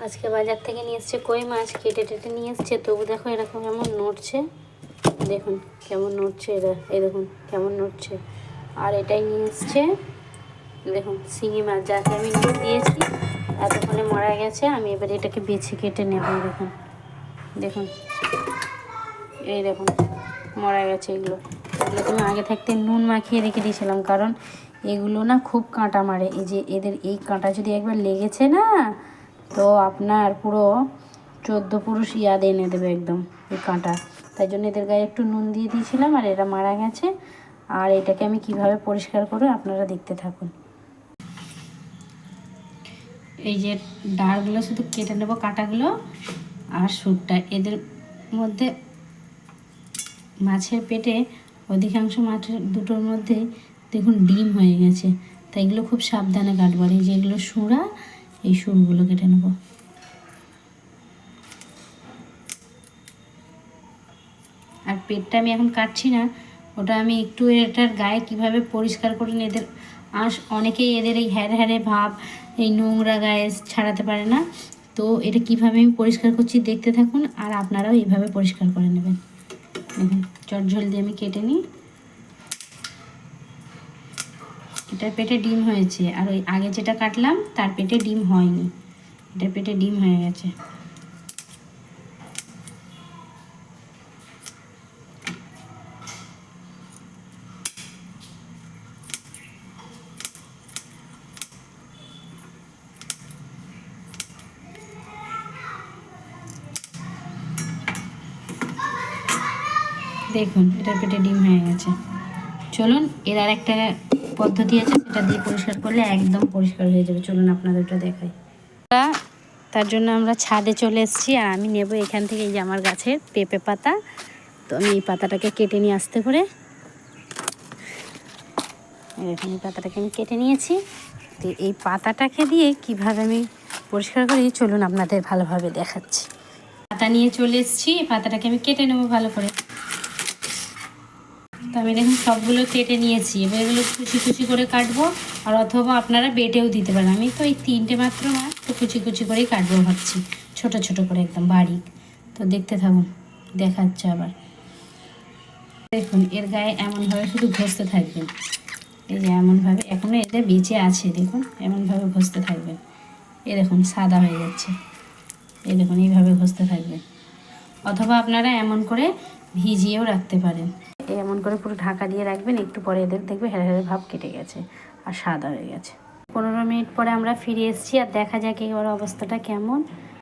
আজকে বাজার থেকে নিয়ে এসছে কই মাছ, কেটে টেটে নিয়ে এসছে। তবু দেখো এরকম কেমন নড়ছে, দেখুন কেমন নড়ছে, এরা এই দেখুন কেমন নড়ছে। আর এটাই নিয়ে এসছে দেখুন শিঙি মাছ, যাকে আমি নুন দিয়েছি এতক্ষণে মারা গেছে। আমি এবার এটাকে বেছে কেটে নেব। দেখুন দেখুন এই দেখুন মারা গেছে। এগুলোকে আমি আগে থাকতে নুন মাখিয়ে রেখে দিয়েছিলাম, কারণ এগুলো না খুব কাঁটা মারে। এই যে এদের এই কাঁটা যদি একবার লেগেছে না, তো আপনার পুরো 14 পুরুষ ইয়াদ এনে দেবে একদম এই কাঁটা। তাই জন্য এদের গায়ে একটু নুন দিয়ে দিয়েছিলাম, আর এরা মারা গেছে। আর এটাকে আমি কিভাবে পরিষ্কার করব আপনারা দেখতে থাকুন। এই যে ডাঁড়গুলো শুধু কেটে নেব, কাঁটাগুলো আর সুরটা। এদের মধ্যে মাছের পেটে অধিকাংশ মাছের দুটোর মধ্যে দেখুন ডিম হয়ে গেছে, তাই এগুলো খুব সাবধানে কাটবো। আর এই যেগুলো সুরা, এই সুরগুলো কেটে নেব। আর পেটটা আমি এখন কাটছি না, ওটা আমি একটু এটার গায়ে কিভাবে পরিষ্কার করে এদের অনেকেই এদের এই হ্যারে ভাব, এই নোংরা গায়ে ছাড়াতে পারে না। তো এটা কিভাবে আমি পরিষ্কার করছি দেখতে থাকুন, আর আপনারাও এইভাবে পরিষ্কার করে নেবেন। দেখুন চটঝল দিয়ে আমি কেটে নিই। এটার পেটে ডিম হয়েছে, আর ওই আগে যেটা কাটলাম তার পেটে ডিম হয়নি, এটার পেটে ডিম হয়ে গেছে। দেখুন এটার পেটে ডিম হয়ে গেছে। চলুন এর আর একটা পদ্ধতি আছে, সেটা দিয়ে পরিষ্কার করলে একদম পরিষ্কার হয়ে যাবে। চলুন আপনাদের ওটা দেখাই। তার জন্য আমরা ছাদে চলে এসেছি, আর আমি নেব এখান থেকে এই যে আমার গাছের পেঁপে পাতা। তো আমি এই পাতাটাকে কেটে নিয়ে আসতে করে এরকম এই পাতাটাকে আমি কেটে নিয়েছি। তো এই পাতাটাকে দিয়ে কিভাবে আমি পরিষ্কার করি চলুন আপনাদের ভালোভাবে দেখাচ্ছি। পাতা নিয়ে চলে এসেছি, পাতাটাকে আমি কেটে নেবো ভালো করে। তো আমি দেখুন সবগুলো কেটে নিয়েছি, এবার এগুলো কুচি কুচি করে কাটবো, আর অথবা আপনারা বেটেও দিতে পারেন। আমি তো এই 3টে মাত্র মাছ, তো কুচি কুচি করেই কাটবো ভাবছি, ছোট ছোট করে একদম বারিক। তো দেখতে থাকুন, দেখাচ্ছে আবার। দেখুন এর গায়ে এমনভাবে শুধু ঘষতে থাকবেন, এই যে এমনভাবে, এখনও এদের বেঁচে আছে দেখুন, এমনভাবে ঘষতে থাকবেন। এ দেখুন সাদা হয়ে যাচ্ছে, এই দেখুন এইভাবে ঘষতে থাকবেন। অথবা আপনারা এমন করে ভিজিয়েও রাখতে পারেন, এমন করে পুরো ঢাকা দিয়ে রাখবেন। একটু পরে এদের দেখবে হেরে হেরে ভাব কেটে গেছে আর সাদা হয়ে গেছে। 15 মিনিট পরে আমরা ফিরে এসেছি, আর দেখা যাক এবার অবস্থাটা কেমন।